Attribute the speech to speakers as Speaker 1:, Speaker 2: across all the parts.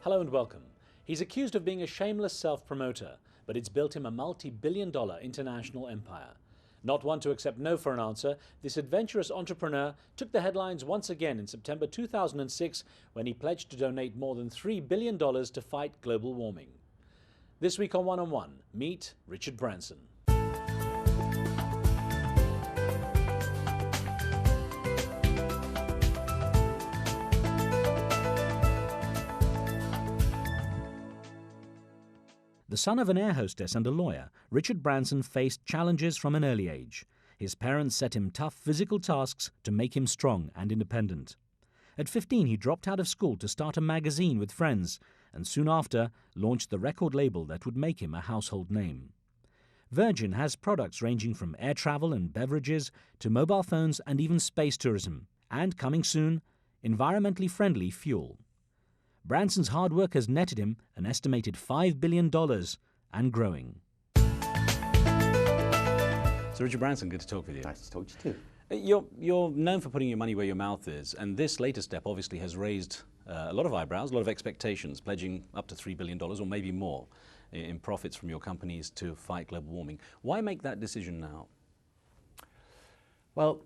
Speaker 1: Hello and welcome. He's accused of being a shameless self-promoter, but it's built him a multi-billion-dollar international empire. Not one to accept no for an answer, this adventurous entrepreneur took the headlines once again in September 2006 when he pledged to donate more than $3 billion to fight global warming. This week on One-on-One, meet Richard Branson. The son of an air hostess and a lawyer, Richard Branson faced challenges from an early age. His parents set him tough physical tasks to make him strong and independent. At 15, he dropped out of school to start a magazine with friends, and soon after launched the record label that would make him a household name. Virgin has products ranging from air travel and beverages to mobile phones and even space tourism, and coming soon, environmentally friendly fuel. Branson's hard work has netted him an estimated $5 billion and growing. So Richard Branson, good to talk with you.
Speaker 2: Nice to talk to you too.
Speaker 1: You're known for putting your money where your mouth is, and this latest step obviously has raised a lot of eyebrows, a lot of expectations, pledging up to $3 billion or maybe more in profits from your companies to fight global warming. Why make that decision now?
Speaker 2: Well,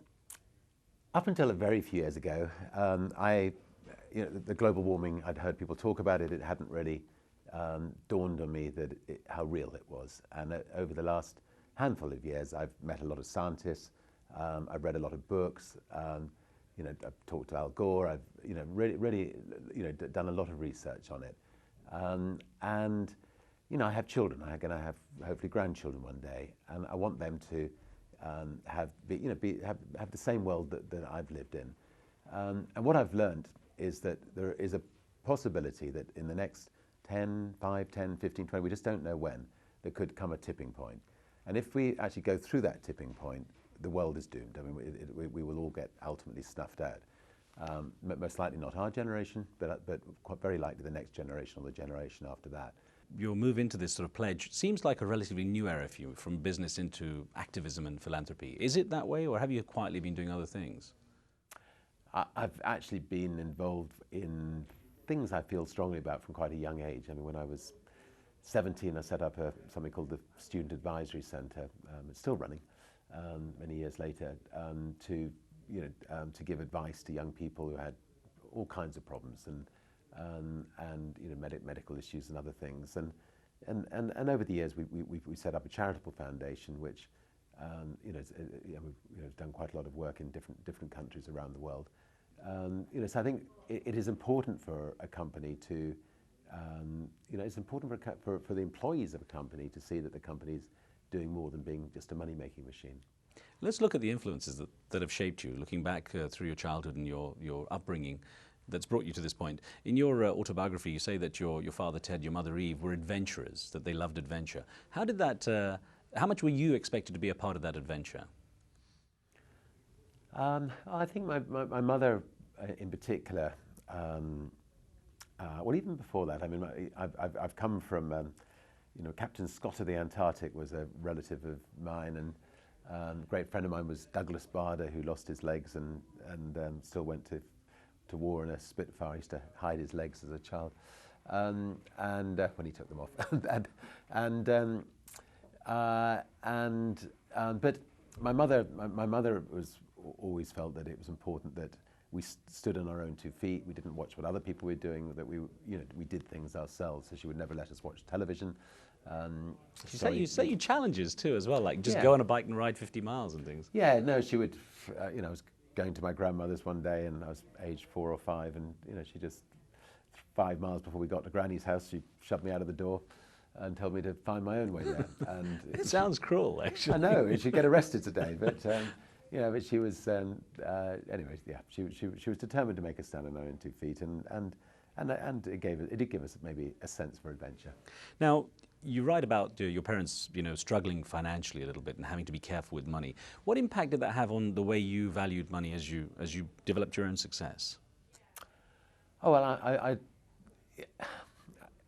Speaker 2: up until a very few years ago, the global warming, I'd heard people talk about it, it hadn't really dawned on me that how real it was. And over the last handful of years, I've met a lot of scientists, I've read a lot of books, I've talked to Al Gore, I've really done a lot of research on it. And I have children, I'm going to have hopefully grandchildren one day, and I want them to have the same world that I've lived in. And what I've learned is that there is a possibility that in the next 5, 10, 15, 20, we just don't know when, there could come a tipping point. And if we actually go through that tipping point, the world is doomed. I mean, we will all get ultimately snuffed out. Most likely not our generation, but quite very likely the next generation or the generation after that.
Speaker 1: Your move into this sort of pledge seems like a relatively new era for you, from business into activism and philanthropy. Is it that way, or have you quietly been doing other things?
Speaker 2: I've actually been involved in things I feel strongly about from quite a young age. I mean, when I was 17, I set up something called the Student Advisory Centre. It's still running many years later, to give advice to young people who had all kinds of problems and medical issues and other things. And over the years, we set up a charitable foundation which we've done quite a lot of work in different countries around the world. So I think it is important for a company to, it's important for the employees of a company to see that the company is doing more than being just a money-making machine.
Speaker 1: Let's look at the influences that have shaped you, looking back through your childhood and your upbringing that's brought you to this point. In your autobiography, you say that your father Ted, your mother Eve were adventurers, that they loved adventure. How did that? How much were you expected to be a part of that adventure?
Speaker 2: I think my mother, in particular, well, even before that, I mean, I've come from, Captain Scott of the Antarctic was a relative of mine, and a great friend of mine was Douglas Bader, who lost his legs and still went to war in a Spitfire. He used to hide his legs as a child, and when he took them off, but my mother always felt that it was important that we stood on our own 2 feet. We didn't watch what other people were doing. That we did things ourselves. So she would never let us watch television.
Speaker 1: You set you challenges too, as well, like just go on a bike and ride 50 miles and things.
Speaker 2: Yeah, no, she would. I was going to my grandmother's one day, and I was aged 4 or 5, and she just 5 miles before we got to Granny's house, she shoved me out of the door and told me to find my own way there. And
Speaker 1: it sounds cruel, actually.
Speaker 2: I know, she'd get arrested today, but but she was anyway. Yeah, she was determined to make us stand on our own 2 feet, and it did give us maybe a sense for adventure.
Speaker 1: Now, you write about your parents, struggling financially a little bit and having to be careful with money. What impact did that have on the way you valued money as you developed your own success?
Speaker 2: Oh well,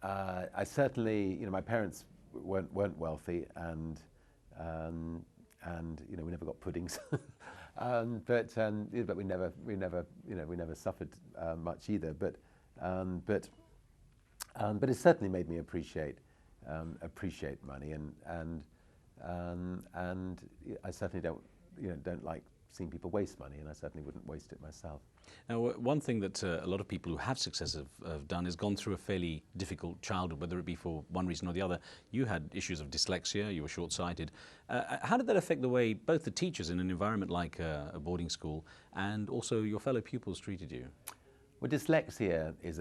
Speaker 2: I certainly, my parents weren't wealthy, and we never got puddings, but we never suffered much either. But But it certainly made me appreciate money, and I certainly don't like seeing people waste money, and I certainly wouldn't waste it myself.
Speaker 1: Now, one thing that a lot of people who have success have done is gone through a fairly difficult childhood, whether it be for one reason or the other. You had issues of dyslexia, you were short-sighted. How did that affect the way both the teachers in an environment like a boarding school and also your fellow pupils treated you?
Speaker 2: Well, dyslexia is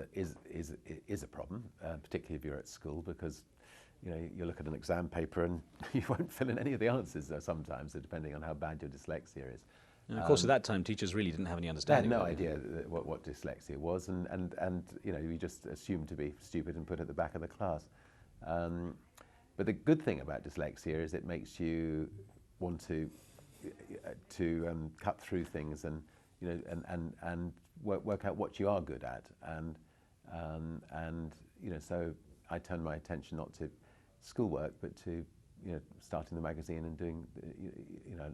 Speaker 2: a problem, particularly if you're at school, because you look at an exam paper and you won't fill in any of the answers sometimes, depending on how bad your dyslexia is.
Speaker 1: And of course, at that time, teachers really didn't have any understanding.
Speaker 2: They had no idea what dyslexia was, and we just assumed to be stupid and put at the back of the class. But the good thing about dyslexia is it makes you want to cut through things and work out what you are good at, and so I turned my attention not to schoolwork but to starting the magazine and doing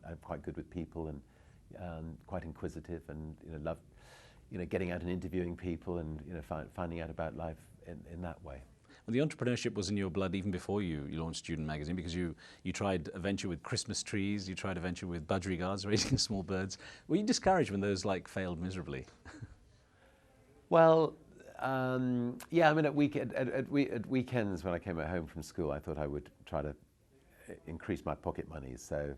Speaker 2: I'm quite good with people and quite inquisitive, and love getting out and interviewing people and finding out about life in that way.
Speaker 1: Well, the entrepreneurship was in your blood even before you launched Student Magazine, because you tried a venture with Christmas trees, you tried a venture with budgerigars, raising small birds. Were you discouraged when those failed miserably?
Speaker 2: Well, yeah, I mean, at weekends when I came home from school, I thought I would try to increase my pocket money. So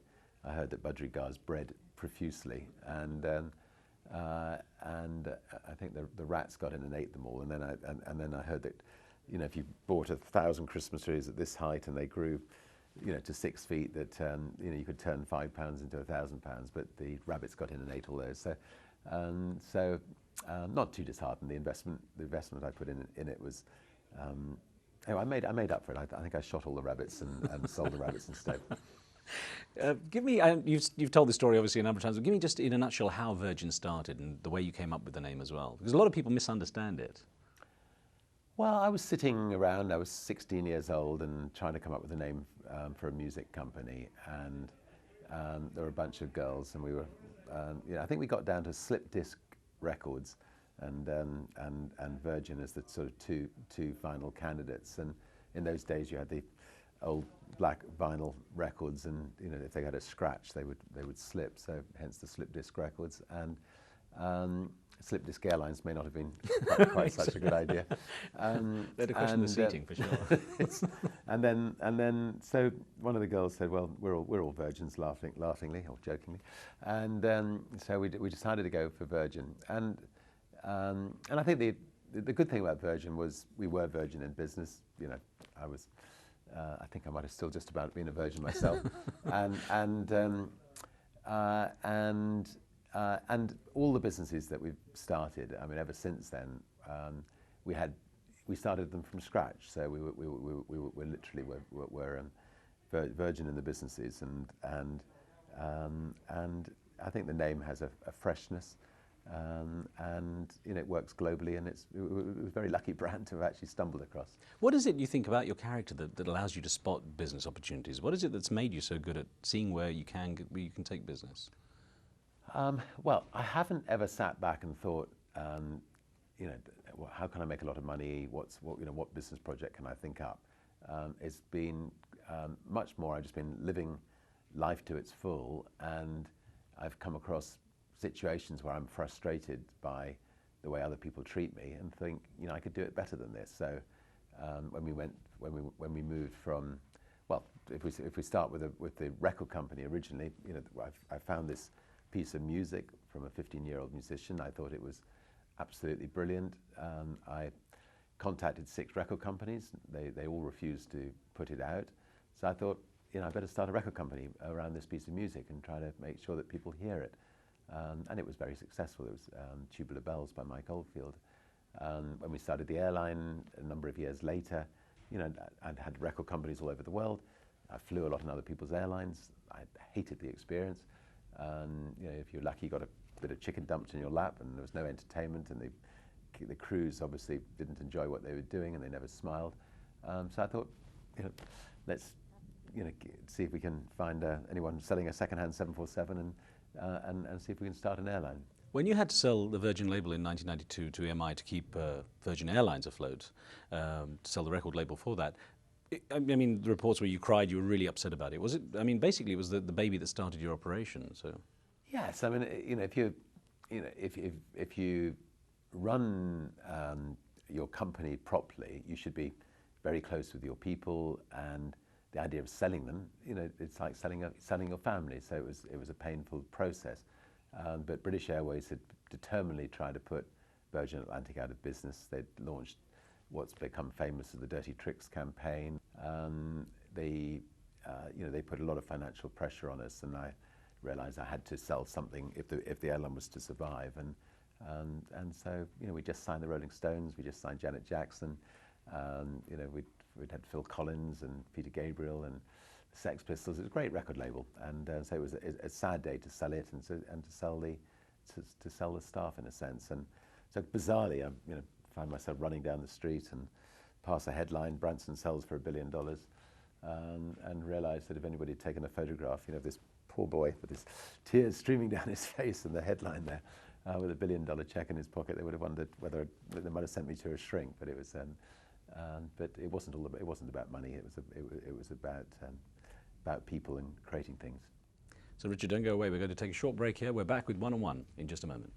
Speaker 2: I heard that budgerigars bred profusely, and I think the rats got in and ate them all. And then I heard that if you bought 1,000 Christmas trees at this height and they grew to 6 feet, that you could turn £5 into £1,000. But the rabbits got in and ate all those. So not too disheartened. The investment I put in it was. Anyway, I made up for it. I think I shot all the rabbits and sold the rabbits instead.
Speaker 1: Give me, you've told this story obviously a number of times, but give me just in a nutshell how Virgin started and the way you came up with the name as well, because a lot of people misunderstand it.
Speaker 2: Well, I was sitting around, I was 16 years old and trying to come up with a name for a music company, and there were a bunch of girls, and we were, I think we got down to slip disc records and Virgin as the sort of two final candidates. And in those days you had the old black vinyl records, and if they had a scratch they would slip, so hence the slip disc records. And slip disc airlines may not have been quite such a good idea.
Speaker 1: They had a question of seating for sure.
Speaker 2: and then so one of the girls said, well, we're all Virgins, laughingly or jokingly, and so we decided to go for Virgin. And I think the good thing about Virgin was we were Virgin in business. I think I might have still just about been a virgin myself, and all the businesses that we've started, I mean, ever since then, we started them from scratch. So we literally were Virgin in the businesses, and I think the name has a freshness. And it works globally, and it was a very lucky brand to have actually stumbled across.
Speaker 1: What is it you think about your character that allows you to spot business opportunities? What is it that's made you so good at seeing where you can take business?
Speaker 2: Well, I haven't ever sat back and thought, how can I make a lot of money? What business project can I think up? It's been much more. I've just been living life to its full, and I've come across situations where I'm frustrated by the way other people treat me, and think, I could do it better than this. So when we moved from, well, if we start with the record company originally, I found this piece of music from a 15-year-old musician. I thought it was absolutely brilliant. I contacted 6 record companies. They all refused to put it out. So I thought, I better start a record company around this piece of music and try to make sure that people hear it. And it was very successful. It was Tubular Bells by Mike Oldfield. When we started the airline a number of years later, I'd had record companies all over the world. I flew a lot on other people's airlines. I hated the experience. If you're lucky, you got a bit of chicken dumped in your lap, and there was no entertainment, and the crews obviously didn't enjoy what they were doing, and they never smiled. So I thought, let's see if we can find anyone selling a second-hand 747 and see if we can start an airline.
Speaker 3: When you had to sell the Virgin label in 1992 to EMI to keep Virgin Airlines afloat, to sell the record label for that, I mean, the reports where you cried, you were really upset about it. Was it? I mean, basically, it was the baby that started your operation. So.
Speaker 2: Yes, I mean, if you run your company properly, you should be very close with your people, and the idea of selling them, it's like selling your family. So it was a painful process, but British Airways had determinedly tried to put Virgin Atlantic out of business. They'd launched what's become famous as the Dirty Tricks campaign. They put a lot of financial pressure on us, and I realized I had to sell something if the airline was to survive. And so we just signed the Rolling Stones, we just signed Janet Jackson. We'd had Phil Collins and Peter Gabriel and the Sex Pistols. It was a great record label, and so it was a sad day to sell it and to sell the staff in a sense. And so bizarrely, I find myself running down the street and pass a headline: Branson sells for $1 billion, and realised that if anybody had taken a photograph, of this poor boy with his tears streaming down his face and the headline there, with $1 billion check in his pocket, they would have wondered whether they might have sent me to a shrink. But it was, but it wasn't about money. It was about people and creating things.
Speaker 3: So Richard, don't go away. We're going to take a short break here. We're back with One on One in just a moment.